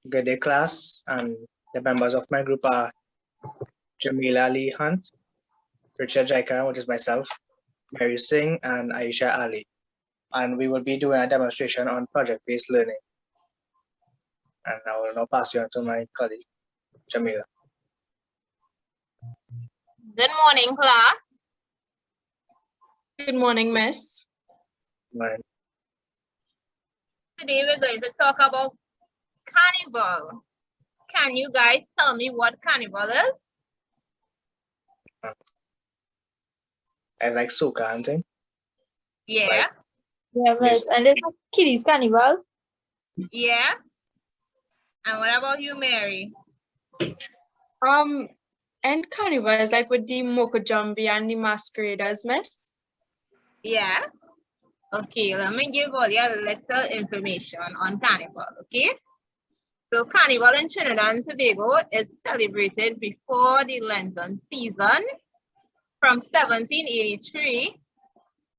Good day, class, and the members of my group are Jamila Lee Hunt, Richard Jaika, which is myself, Mary Singh, and Aisha Ali. And we will be doing a demonstration on project-based learning. And I will now pass you on to my colleague, Jamila. Good morning, class. Good morning, Miss. Right. Today we're going to talk about carnival. Can you guys tell me what carnival is? I like soca and thing. Yeah, Right. Yeah, Miss. And it's a kiddies carnival. yeah. And what about you, Mary? And carnival is like with the Mokojumbi and the masqueraders, Miss. Yeah. Okay, let me give all you a little information on carnival, okay? So carnival in Trinidad and Tobago is celebrated before the Lenten season from 1783.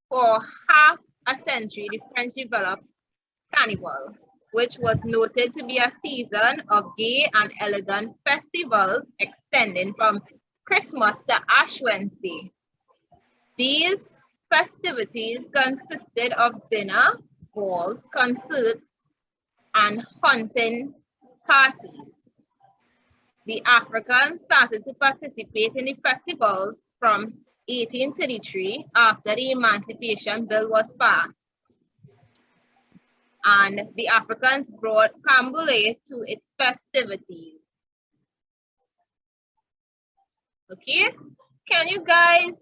For half a century, the French developed carnival, which was noted to be a season of gay and elegant festivals extending from Christmas to Ash Wednesday. These festivities consisted of dinner, balls, concerts, and hunting parties. The Africans started to participate in the festivals from 1833 after the Emancipation Bill was passed. And the Africans brought Camboulet to its festivities. Okay, can you guys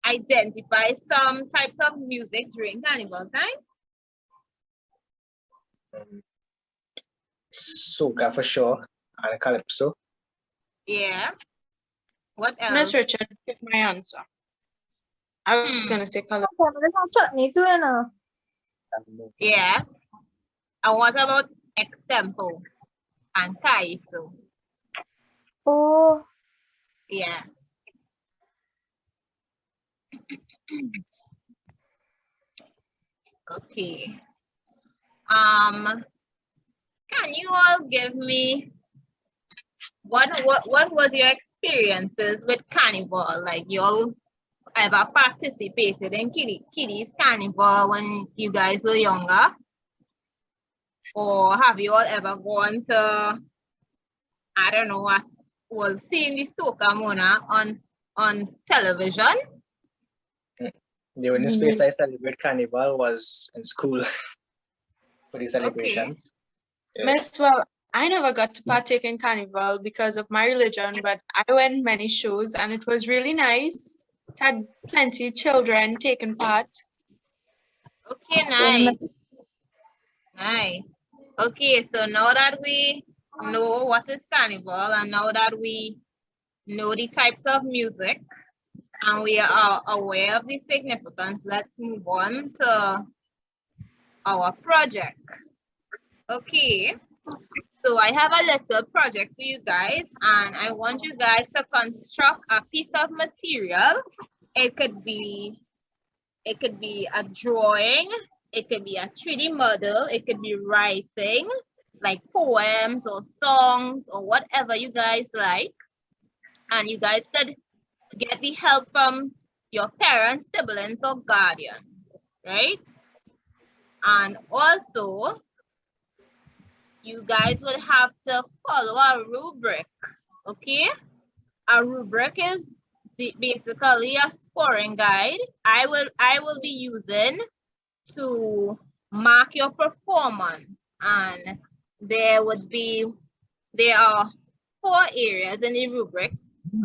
identify some types of music during carnival time? Soca for sure, and calypso. Yeah. What else? Miss Richard, take my answer. I was gonna say color. There's no chutney too, you know. Yeah. And what about extempo and kaiso? Oh, Yeah. Okay. Can you all give me what was your experiences with carnival? Like you all ever participated in kiddies carnival when you guys were younger? Or have you all ever gone to, I don't know, was seeing the Soca Mona on television? The only space I celebrate carnival was in school for the celebrations. Yeah. Miss, well, I never got to partake in carnival because of my religion, but I went many shows and it was really nice. Had plenty children taking part. Okay, nice. Nice. Okay, so now that we know what is carnival and now that we know the types of music and we are aware of the significance, let's move on to our project. Okay, so I have a little project for you guys and I want you guys to construct a piece of material. It could be a drawing, it could be a 3D model, it could be writing, like poems or songs or whatever you guys like. And you guys could get the help from your parents, siblings, or guardians, right? And also, you guys would have to follow a rubric, okay? A rubric is basically a scoring guide I will be using to mark your performance, and there are 4 areas in the rubric,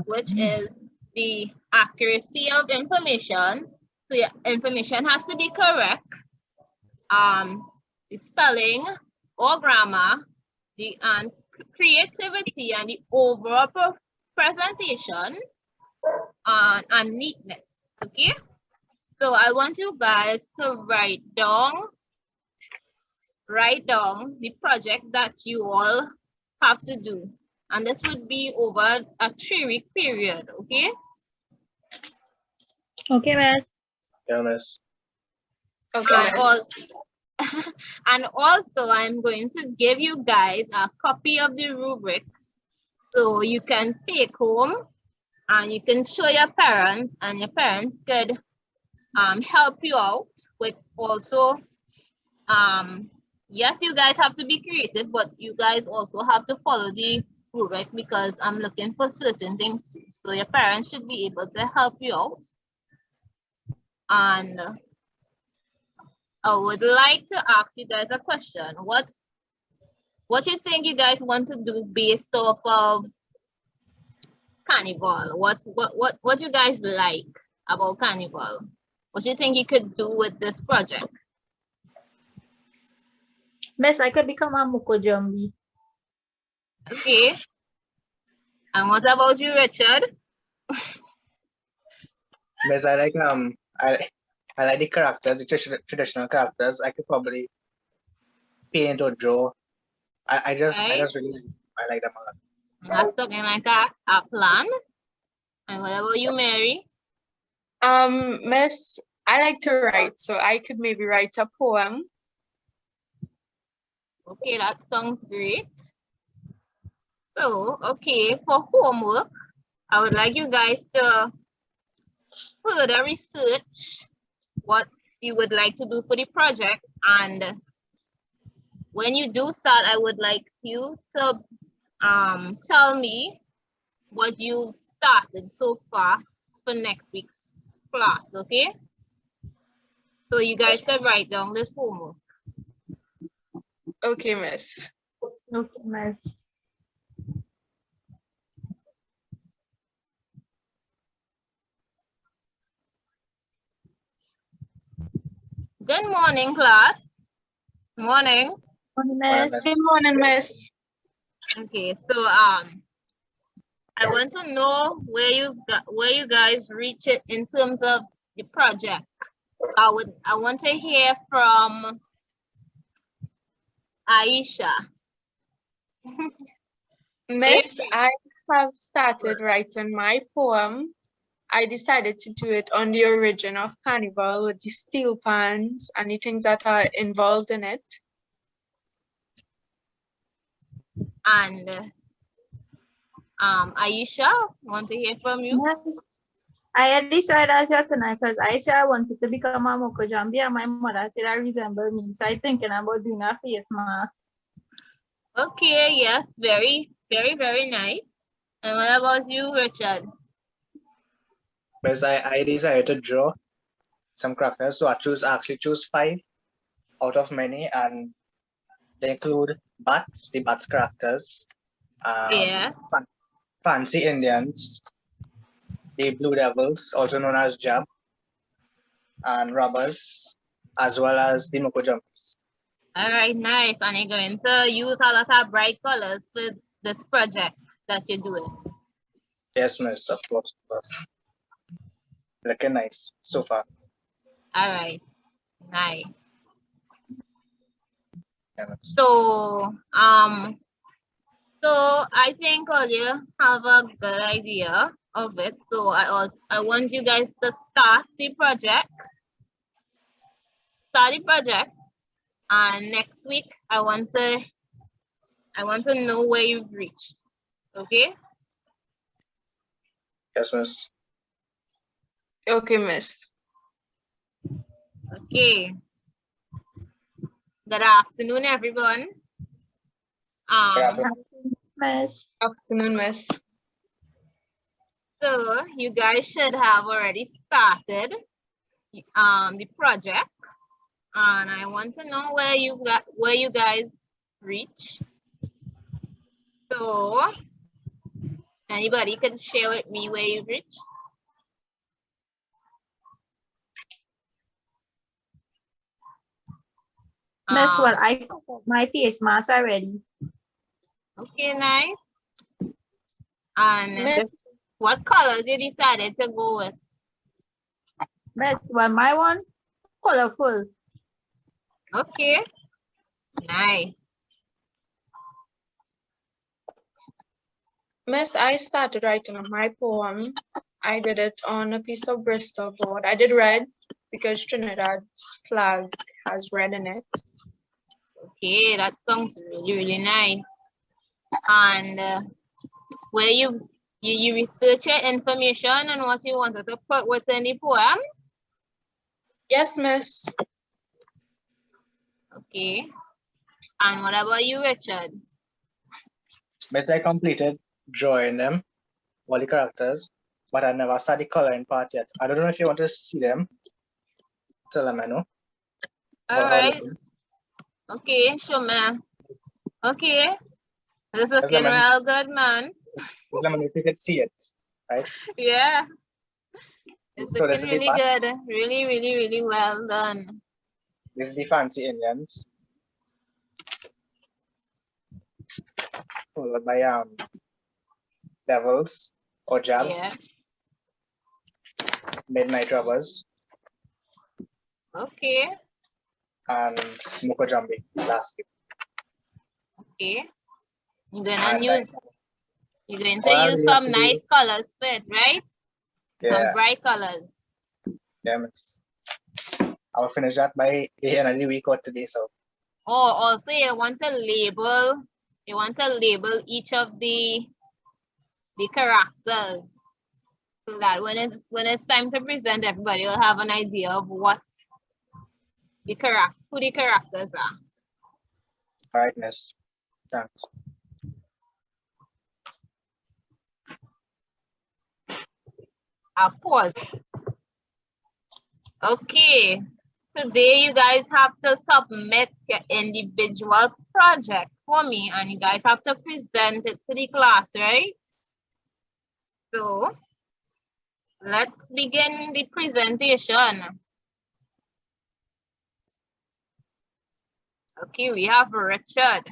which is the accuracy of information. So your information has to be correct. The spelling or grammar, and creativity and the overall presentation, and neatness. Okay, so I want you guys to write down the project that you all have to do, and this would be over a 3-week period. Okay. okay, Miss. Yeah, miss. Okay, Miss. And also, I'm going to give you guys a copy of the rubric so you can take home and you can show your parents, and your parents could help you out with also, yes, you guys have to be creative, but you guys also have to follow the rubric because I'm looking for certain things too. So your parents should be able to help you out. And I would like to ask you guys a question. What you think you guys want to do based off of Carnival? What you guys like about Carnival? What do you think you could do with this project? Miss, I could become a Mukojambi. Okay. And what about you, Richard? Miss, I like I like the characters, the traditional characters. I could probably paint or draw. I just really like them a lot. That's talking like a plan. And what about you, Mary? Miss, I like to write, so I could maybe write a poem. Okay, that sounds great. So, okay, for homework, I would like you guys to further research what you would like to do for the project. And when you do start, I would like you to tell me what you started so far for next week's class, okay? So you guys can write down this homework. Okay, Miss. Okay, Miss. Good morning, class. Morning. Morning, Miss. Good morning, Miss. Okay, so I want to know where you guys reach it in terms of the project. I want to hear from Aisha. Miss, I have started writing my poem. I decided to do it on the origin of Carnival with the steel pans and the things that are involved in it. And Aisha, want to hear from you? Yes. I had decided as yet tonight because I said I wanted to become a Mukojambi and my mother said I resemble me. So I'm thinking about doing a face mask. Okay, yes, very, very, very nice. And what about you, Richard? Miss, I decided to draw some characters, so I actually choose 5 out of many, and they include bats, the bats characters, Yes. fancy Indians, the Blue Devils, also known as Jab, and robbers, as well as the Mukojambis. All right, nice. And you're going to use a lot of bright colors for this project that you're doing. Yes, miss, of course. Looking nice so far. All right, nice. Yeah, miss. So, so I think all you have a good idea of it. So I want you guys to start the project. And next week I want to know where you've reached. Okay? Yes, miss. Okay, Miss. Okay. Good afternoon, everyone. Miss. Afternoon, Miss. So you guys should have already started the project, and I want to know where you guys reach. So anybody can share with me where you reached? Miss, well, I cut my face mask already. Okay, nice. And Miss, what colors you decided to go with? Miss, well, my one, colorful. Okay, nice. Miss, I started writing my poem. I did it on a piece of Bristol board. I did red because Trinidad's flag has red in it. Okay, that sounds really, really nice. And where you research your information and what you wanted to put within the poem? Yes, miss. Okay. And what about you, Richard? Miss, I completed drawing them, all the characters, but I never started the coloring part yet. I don't know if you want to see them. Tell them I know. All right. Okay, sure, man. Okay. This is looking real good, man. Just let me know if you could see it, right? Yeah. It's So this looking is the really bats. good. Really, really, really well done. This is the fancy Indians. Followed by devils or jab, Yeah. midnight robbers, Okay. and Mukojambi lastly. Okay. You're gonna And use you're going to all I use really have some to nice do- colors for it, right? Some yeah, bright colors. yeah, miss. I'll finish that by the end of the week or today. So Oh, also you want to label each of the characters so that when it's time to present, everybody will have an idea of what who the characters are. all right, miss. Thanks. I'll pause. Okay. Today you guys have to submit your individual project for me and you guys have to present it to the class, right? So let's begin the presentation. Okay, we have Richard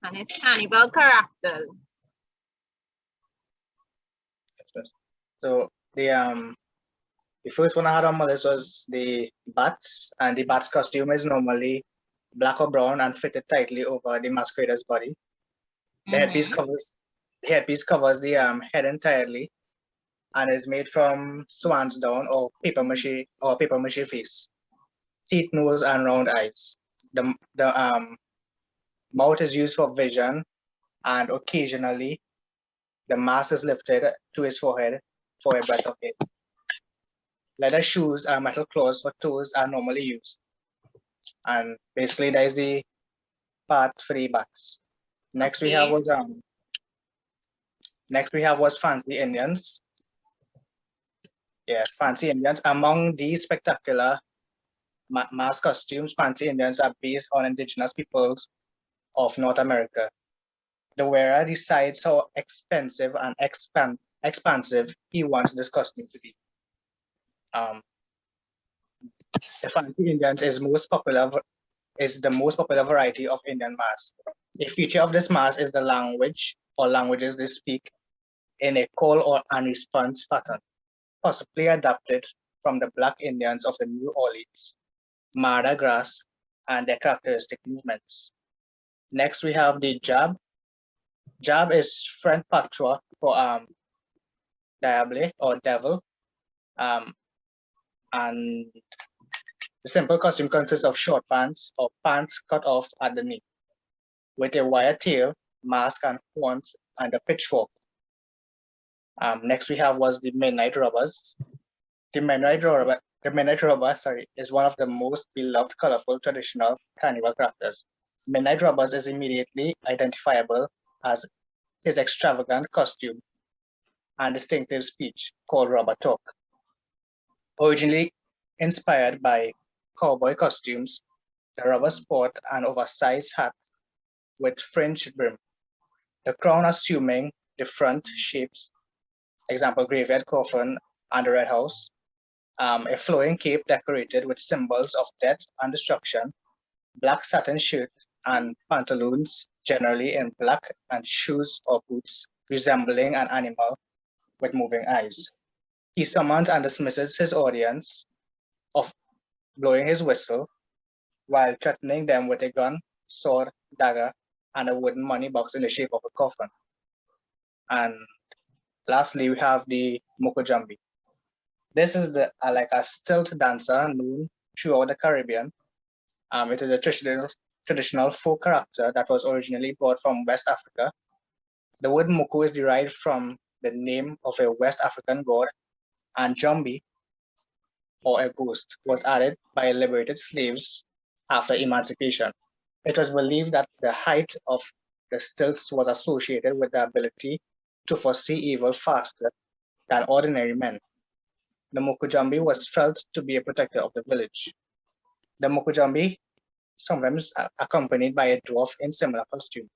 and his cannibal characters. So the first one I had on my list was the bats, and the bats costume is normally black or brown and fitted tightly over the masquerader's body. The headpiece covers the head entirely and is made from swan's down or paper mache face, teeth, nose, and round eyes. The mouth is used for vision, and occasionally the mask is lifted to his forehead for a breath of air. Leather shoes and metal claws for toes are normally used. And basically that is the part for the bats. Next we have was fancy Indians. Yes, fancy Indians. Among these spectacular mask costumes, fancy Indians are based on indigenous peoples of North America. The wearer decides how expensive and expansive he wants this costume to be. The fancy Indians is the most popular variety of Indian mask. A feature of this mask is the language or languages they speak in a call or and response pattern, possibly adapted from the Black Indians of the New Orleans, Mardi Gras, and their characteristic movements. Next, we have the jab. Jab is French patois for diable or devil, and the simple costume consists of short pants or pants cut off at the knee, with a wire tail, mask and horns, and a pitchfork. Next we have was the Midnight Robbers. The Midnight Robber, is one of the most beloved, colorful, traditional carnival characters. Midnight Robbers is immediately identifiable as his extravagant costume and distinctive speech called Robber Talk. Originally inspired by cowboy costumes, the robbers sport an oversized hat with fringed brim, the crown assuming different shapes, example graveyard coffin and the Red House, a flowing cape decorated with symbols of death and destruction, black satin shirt and pantaloons generally in black, and shoes or boots resembling an animal with moving eyes. He summons and dismisses his audience of blowing his whistle while threatening them with a gun, sword, dagger, and a wooden money box in the shape of a coffin. And lastly, we have the Mukojambi. This is like a stilt dancer known throughout the Caribbean. It is a traditional folk character that was originally brought from West Africa. The word Moko is derived from the name of a West African god, and Jambi, or a ghost, was added by liberated slaves after emancipation. It was believed that the height of the stilts was associated with the ability to foresee evil faster than ordinary men. The Mokujambi was felt to be a protector of the village. The Mokujambi, sometimes accompanied by a dwarf in similar costume,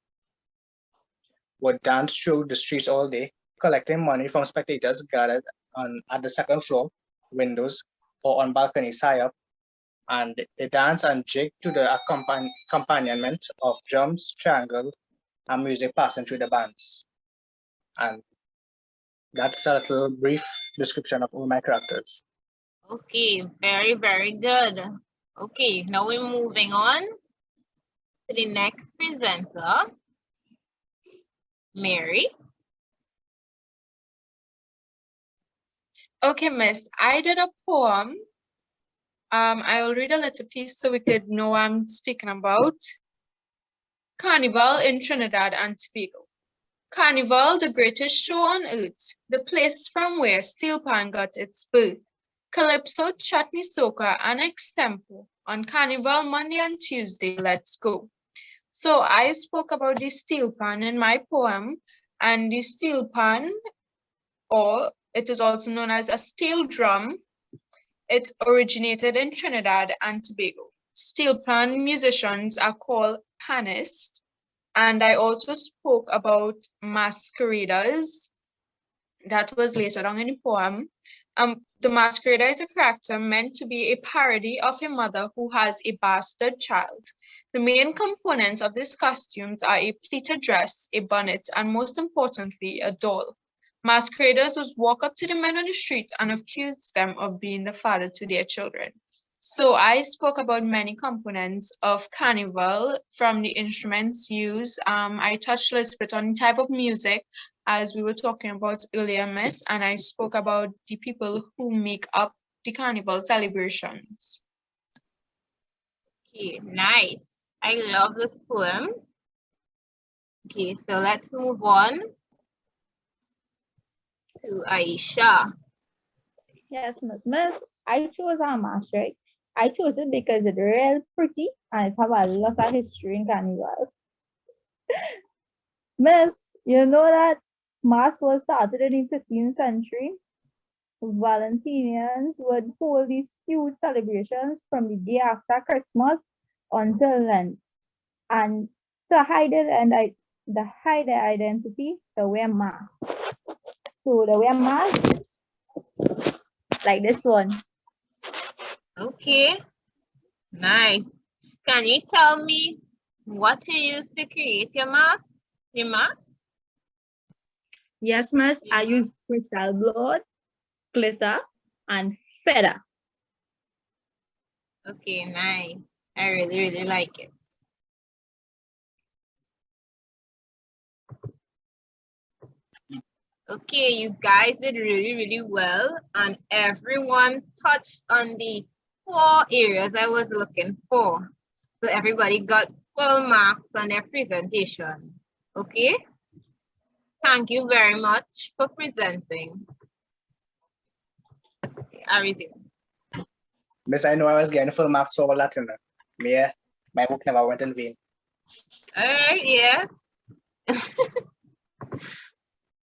would dance through the streets all day, collecting money from spectators gathered at the second floor windows or on balconies high up, and they dance and jig to the accompaniment of drums, triangle, and music passing through the bands. And that's a little brief description of all my characters. Okay, very, very good. Okay, now we're moving on to the next presenter, Mary. Okay, Miss, I did a poem. I will read a little piece so we could know what I'm speaking about. Carnival in Trinidad and Tobago. Carnival, the greatest show on earth, the place from where steel pan got its birth. Calypso, chutney soca, and extempo. On Carnival, Monday and Tuesday, let's go. So I spoke about the steel pan in my poem, and the steel pan, or it is also known as a steel drum, it originated in Trinidad and Tobago. Steel pan musicians are called panists. And I also spoke about masqueraders. That was later on in the poem. The masquerader is a character meant to be a parody of a mother who has a bastard child. The main components of these costumes are a pleated dress, a bonnet, and most importantly, a doll. Masqueraders would walk up to the men on the street and accuse them of being the father to their children. So I spoke about many components of Carnival, from the instruments used. I touched a little bit on the type of music, as we were talking about earlier, Miss, and I spoke about the people who make up the Carnival celebrations. Okay, nice. I love this poem. Okay, so let's move on to Aisha. Yes, Miss. I chose our mask, right? I chose it because it's real pretty and it have a lot of history in Carnival. Miss, you know that mask was started in the 15th century. Valentinians would hold these huge celebrations from the day after Christmas until Lent. And to hide it and hide their identity, they wear masks. So they wear masks like this one. Okay, nice. Can you tell me what you used to create your mask? Your mask? Yes, Miss. I use crystal blood, glitter, and feather. Okay, nice. I really, really like it. Okay, you guys did really, really well, and everyone touched on the 4 areas I was looking for. So everybody got full marks on their presentation. Okay? Thank you very much for presenting. Okay, I resume. Miss, I know I was getting full marks for all that, you know. Yeah, my book never went in vain. All right, yeah.